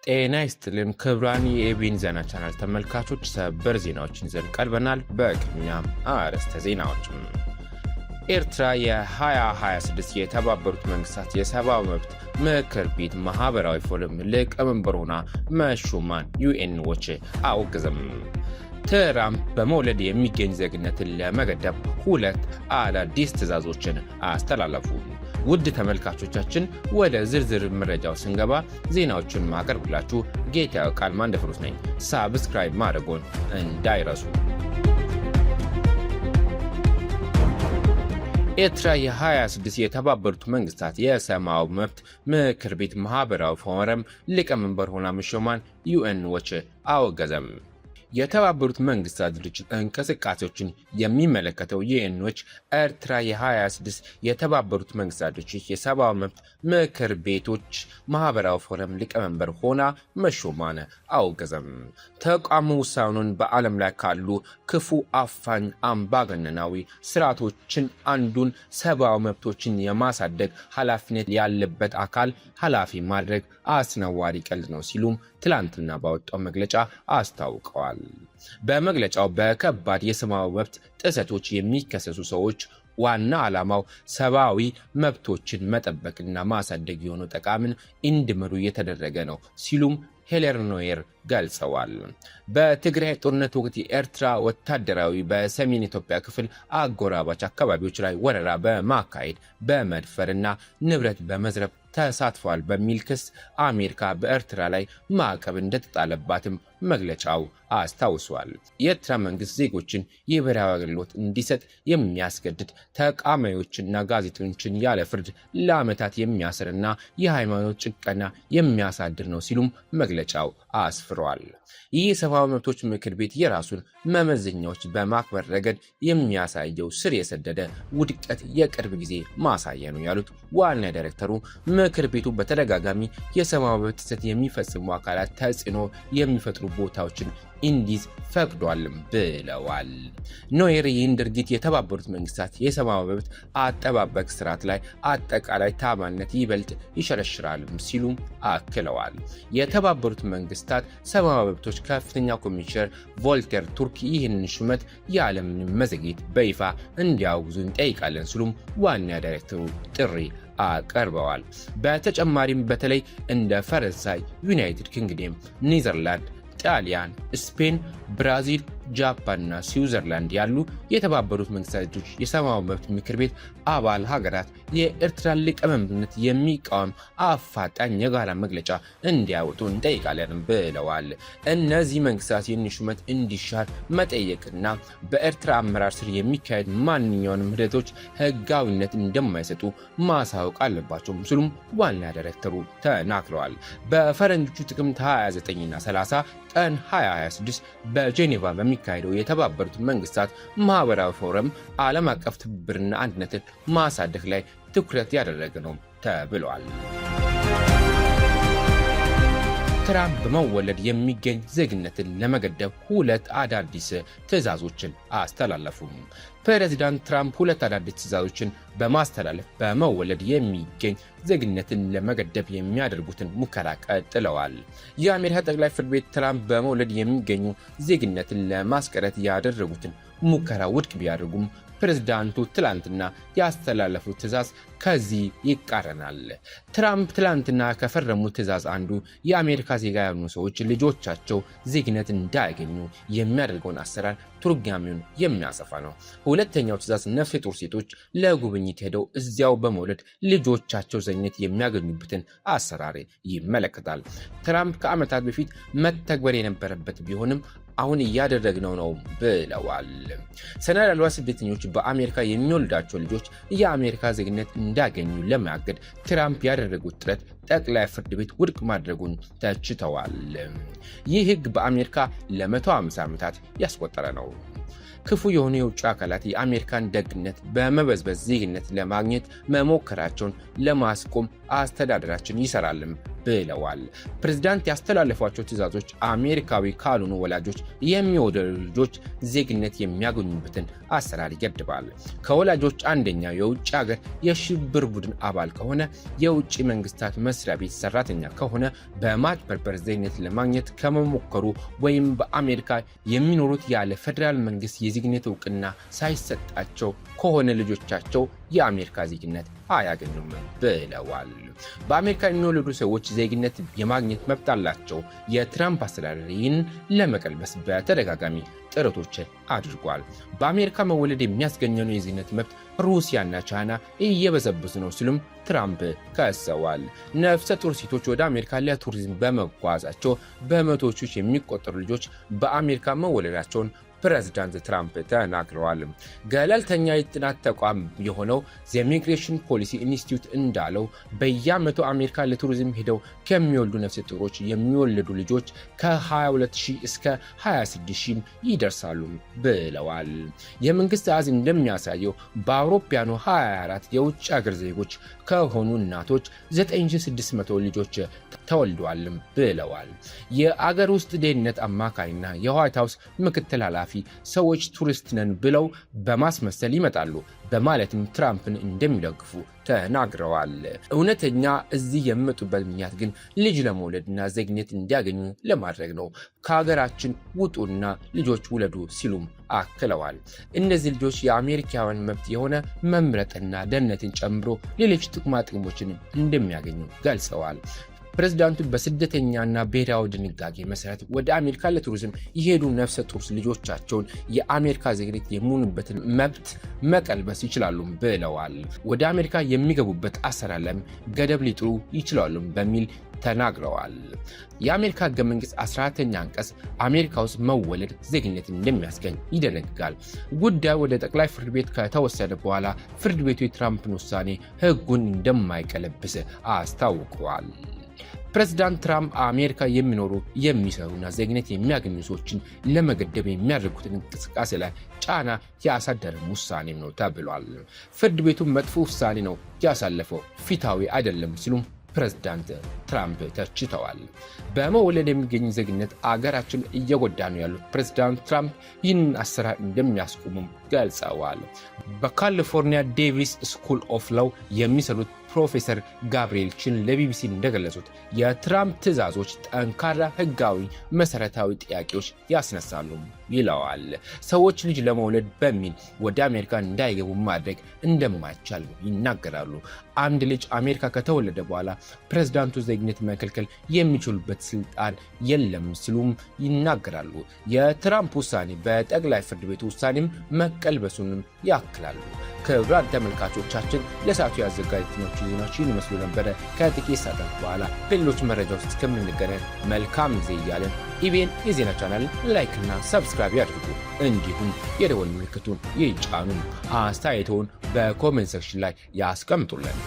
ጤና ይስጥልን ክቡራን የኤቢን ዜና ቻናል ተመልካቾች፣ ሰበር ዜናዎችን ይዘን ቀርበናል። በቅድሚያም አርዕስተ ዜናዎች። ኤርትራ የ2026 የተባበሩት መንግስታት የሰብአዊ መብት ምክር ቤት ማህበራዊ ፎረም ሊቀመንበር ሆና መሾሟን ዩኤን ዎች አወገዘም። ትራምፕ በመውለድ የሚገኝ ዜግነትን ለመገደብ 2 አዳዲስ ትዕዛዞችን አስተላለፉ። ውድ ተመልካቾቻችን ወደ ዝርዝር መረጃው ስንገባ ዜናዎችን ማቀርብላችሁ ጌታው ቃልማን ደፍሩስ ነኝ። ሳብስክራይብ ማድረጎን እንዳይረሱ። ኤርትራ የ26 የተባበሩት መንግስታት የሰብአዊ መብት ምክር ቤት ማህበራዊ ፎረም ሊቀመንበር ሆና መሾሟን ዩኤን ዎች አወገዘም። የተባበሩት መንግስታት ድርጅት እንቅስቃሴዎችን የሚመለከተው ዩኤን ዎች ኤርትራ የ26 የተባበሩት መንግስታት ድርጅት የሰብአዊ መብት ምክር ቤቶች ማህበራዊ ፎረም ሊቀመንበር ሆና መሾሟን አወገዘም። ተቋሙ ውሳኔውን በዓለም ላይ ካሉ ክፉ አፋኝ አምባገነናዊ ስርዓቶችን አንዱን ሰብአዊ መብቶችን የማሳደግ ኃላፊነት ያለበት አካል ኃላፊ ማድረግ አስነዋሪ ቀልድ ነው ሲሉም ትላንትና ባወጣው መግለጫ አስታውቀዋል። በመግለጫው በከባድ የሰብአዊ መብት ጥሰቶች የሚከሰሱ ሰዎች ዋና ዓላማው ሰብአዊ መብቶችን መጠበቅና ማሳደግ የሆኑ ጠቃሚን እንዲመሩ እየተደረገ ነው ሲሉም ሄሌን ኖየር ገልጸዋል። በትግራይ ጦርነት ወቅት የኤርትራ ወታደራዊ በሰሜን ኢትዮጵያ ክፍል አጎራባች አካባቢዎች ላይ ወረራ በማካሄድ በመድፈርና ንብረት በመዝረፍ ተሳትፏል በሚል ክስ አሜሪካ በኤርትራ ላይ ማዕቀብ እንደተጣለባትም መግለጫው አስታውሷል። የኤርትራ መንግስት ዜጎችን የብሔራዊ አገልግሎት እንዲሰጥ የሚያስገድድ ተቃዋሚዎችና ጋዜጠኞችን ያለ ፍርድ ለዓመታት የሚያስርና የሃይማኖት ጭቆና የሚያሳድር ነው ሲሉም መግለጫው አስፍሯል። ይህ የሰብአዊ መብቶች ምክር ቤት የራሱን መመዘኛዎች በማክበር ረገድ የሚያሳየው ስር የሰደደ ውድቀት የቅርብ ጊዜ ማሳያ ነው ያሉት ዋና ዳይሬክተሩ ምክር ቤቱ በተደጋጋሚ የሰብአዊ መብት ጥሰት የሚፈጽሙ አካላት ተጽዕኖ የሚፈጥሩ ቦታዎችን እንዲዝ ፈቅዷልም ብለዋል። ኖየር ይህን ድርጊት የተባበሩት መንግስታት የሰብአዊ መብት አጠባበቅ ስርዓት ላይ አጠቃላይ ታማኝነት ይበልጥ ይሸረሽራልም ሲሉም አክለዋል። የተባበሩት መንግስታት ሰብአዊ መብቶች ከፍተኛ ኮሚሽነር ቮልተር ቱርክ ይህንን ሹመት ያለምንም መዘግየት በይፋ እንዲያወግዙ እንጠይቃለን ሲሉም ዋና ዳይሬክተሩ ጥሪ አቀርበዋል። በተጨማሪም በተለይ እንደ ፈረንሳይ፣ ዩናይትድ ኪንግደም፣ ኔዘርላንድ፣ ጣሊያን፣ ስፔን፣ ብራዚል፣ ጃፓንና ስዊዘርላንድ ያሉ የተባበሩት መንግስታት ድርጅት የሰብአዊ መብት ምክር ቤት አባል ሀገራት የኤርትራን ሊቀመንበርነት የሚቃወም አፋጣኝ የጋራ መግለጫ እንዲያወጡ እንጠይቃለን ብለዋል። እነዚህ መንግስታት ይህን ሹመት እንዲሻር መጠየቅና በኤርትራ አመራር ስር የሚካሄድ ማንኛውንም ሂደቶች ህጋዊነት እንደማይሰጡ ማሳወቅ አለባቸውም ሲሉም ዋና ዳይሬክተሩ ተናግረዋል። በፈረንጆቹ ጥቅምት 29ና 30 ቀን 2026 በጄኔቫ በሚካሄደው የተባበሩት መንግስታት ማህበራዊ ፎረም ዓለም አቀፍ ትብብርና አንድነትን ማሳደግ ላይ ትኩረት ያደረገ ነው ተብሏል። ትራምፕ በመወለድ የሚገኝ ዜግነትን ለመገደብ 2 አዳዲስ ትዕዛዞችን አስተላለፉ። ፕሬዚዳንት ትራምፕ 2 አዳዲስ ትዕዛዞችን በማስተላለፍ በመወለድ የሚገኝ ዜግነትን ለመገደብ የሚያደርጉትን ሙከራ ቀጥለዋል። የአሜሪካ ጠቅላይ ፍርድ ቤት ትራምፕ በመወለድ የሚገኙ ዜግነትን ለማስቀረት ያደረጉትን ሙከራ ውድቅ ቢያደርጉም ፕሬዝዳንቱ ትላንትና ያስተላለፉት ትዕዛዝ ከዚህ ይቃረናል። ትራምፕ ትላንትና ከፈረሙት ትዕዛዝ አንዱ የአሜሪካ ዜጋ ያልሆኑ ሰዎች ልጆቻቸው ዜግነት እንዳያገኙ የሚያደርገውን አሰራር ትርጓሜውን የሚያሰፋ ነው። ሁለተኛው ትዕዛዝ ነፍሰ ጡር ሴቶች ለጉብኝት ሄደው እዚያው በመውለድ ልጆቻቸው ዜግነት የሚያገኙበትን አሰራር ይመለከታል። ትራምፕ ከዓመታት በፊት መተግበር የነበረበት ቢሆንም አሁን እያደረግነው ነው ብለዋል። ሰነድ አልባ ስደተኞች በአሜሪካ የሚወልዳቸው ልጆች የአሜሪካ ዜግነት እንዳያገኙ ለማገድ ትራምፕ ያደረጉት ጥረት ጠቅላይ ፍርድ ቤት ውድቅ ማድረጉን ተችተዋል። ይህ ህግ በአሜሪካ ለ150 ዓመታት ያስቆጠረ ነው። ክፉ የሆኑ የውጭ አካላት የአሜሪካን ደግነት በመበዝበዝ ዜግነት ለማግኘት መሞከራቸውን ለማስቆም አስተዳደራችን ይሰራልም ብለዋል። ፕሬዝዳንት ያስተላለፏቸው ትዕዛዞች አሜሪካዊ ካልሆኑ ወላጆች የሚወለዱ ልጆች ዜግነት የሚያገኙበትን አሰራር ይገድባል። ከወላጆች አንደኛው የውጭ ሀገር የሽብር ቡድን አባል ከሆነ፣ የውጭ መንግስታት መስሪያ ቤት ሰራተኛ ከሆነ፣ በማጭበርበር ዜግነት ለማግኘት ከመሞከሩ ወይም በአሜሪካ የሚኖሩት ያለ ፌዴራል መንግስት የዜግነት እውቅና ሳይሰጣቸው ከሆነ ልጆቻቸው የአሜሪካ ዜግነት አያገኙም ብለዋል። በአሜሪካ የሚወለዱ ሰዎች ዜግነት የማግኘት መብት አላቸው። የትራምፕ አስተዳደር ይህን ለመቀልበስ በተደጋጋሚ ጥረቶች አድርጓል። በአሜሪካ መወለድ የሚያስገኘው የዜግነት መብት ሩሲያና ቻይና እየበዘበዙ ነው ሲሉም ትራምፕ ከሰዋል። ነፍሰ ጡር ሴቶች ወደ አሜሪካ ለቱሪዝም በመጓዛቸው በመቶዎች የሚቆጠሩ ልጆች በአሜሪካ መወለዳቸውን ፕሬዝዳንት ትራምፕ ተናግረዋል። ገለልተኛ የጥናት ተቋም የሆነው የኢሚግሬሽን ፖሊሲ ኢንስቲትዩት እንዳለው በየዓመቱ አሜሪካ ለቱሪዝም ሄደው ከሚወልዱ ነፍሰ ጡሮች የሚወለዱ ልጆች ከ22000 እስከ 26000 ይደርሳሉ ብለዋል። የመንግስት አሃዝ እንደሚያሳየው በአውሮፓውያኑ 24 የውጭ ሀገር ዜጎች ከሆኑ እናቶች 9600 ልጆች ተወልደዋል ብለዋል። የአገር ውስጥ ደህንነት አማካሪና የዋይት ሃውስ ምክትል ኃላፊ ሰዎች ቱሪስት ነን ብለው በማስመሰል ይመጣሉ በማለትም ትራምፕን እንደሚደግፉ ተናግረዋል። እውነተኛ እዚህ የመጡበት ምክንያት ግን ልጅ ለመውለድና ዜግነት እንዲያገኙ ለማድረግ ነው። ከሀገራችን ውጡና ልጆች ውለዱ ሲሉም አክለዋል። እነዚህ ልጆች የአሜሪካውያን መብት የሆነ መምረጥና ደህንነትን ጨምሮ ሌሎች ጥቅማ ጥቅሞችን እንደሚያገኙ ገልጸዋል። ፕሬዝዳንቱ በስደተኛና ብሔራዊ ድንጋጌ መሰረት ወደ አሜሪካ ለቱሪዝም የሄዱ ነፍሰ ጡር ልጆቻቸውን የአሜሪካ ዜግነት የሚሆኑበትን መብት መቀልበስ ይችላሉ ብለዋል። ወደ አሜሪካ የሚገቡበት አሰራር ላይም ገደብ ሊጥሉ ይችላሉ በሚል ተናግረዋል። የአሜሪካ ሕገ መንግሥት 14ኛ አንቀጽ አሜሪካ ውስጥ መወለድ ዜግነትን እንደሚያስገኝ ይደነግጋል። ጉዳዩ ወደ ጠቅላይ ፍርድ ቤት ከተወሰደ በኋላ ፍርድ ቤቱ የትራምፕን ውሳኔ ሕጉን እንደማይቀለብስ አስታውቀዋል። ፕሬዝዳንት ትራምፕ አሜሪካ የሚኖሩ የሚሰሩና ዜግነት የሚያገኙ ሰዎችን ለመገደብ የሚያደርጉትን እንቅስቃሴ ላይ ጫና ያሳደረ ውሳኔም ነው ተብሏል። ፍርድ ቤቱ መጥፎ ውሳኔ ነው ያሳለፈው፣ ፊታዊ አይደለም ሲሉም ፕሬዝዳንት ትራምፕ ተችተዋል። በመወለድ የሚገኝ ዜግነት አገራችን እየጎዳ ነው ያሉት ፕሬዝዳንት ትራምፕ ይህንን አሰራር እንደሚያስቆሙም ገልጸዋል። በካሊፎርኒያ ዴቪስ ስኩል ኦፍ ሎው የሚሰሩት ፕሮፌሰር ጋብርኤል ችን ለቢቢሲ እንደገለጹት የትራምፕ ትዕዛዞች ጠንካራ ሕጋዊ መሰረታዊ ጥያቄዎች ያስነሳሉ ይለዋል። ሰዎች ልጅ ለመውለድ በሚል ወደ አሜሪካ እንዳይገቡ ማድረግ እንደማይቻል ይናገራሉ። አንድ ልጅ አሜሪካ ከተወለደ በኋላ ፕሬዝዳንቱ ዜግነት መከልከል የሚችሉበት ስልጣን የለም ሲሉም ይናገራሉ። የትራምፕ ውሳኔ በጠቅላይ ፍርድ ቤቱ ውሳኔም መቀልበሱንም ያክላሉ። ክቡራን ተመልካቾቻችን ለሰዓቱ ያዘጋጀናቸው ዜናዎች ይመስሉ ነበረ። ከጥቂት ሰዓታት በኋላ በሌሎች መረጃዎች እስከምንገናኝ መልካም ጊዜ እያለን ኢቢኤን የዜና ቻናልን ላይክ እና ሰብስክራይብ ያድርጉ። እንዲሁም የደወል ምልክቱን ይጫኑ። አስተያየቶን በኮሜንት ሴክሽን ላይ ያስቀምጡልን።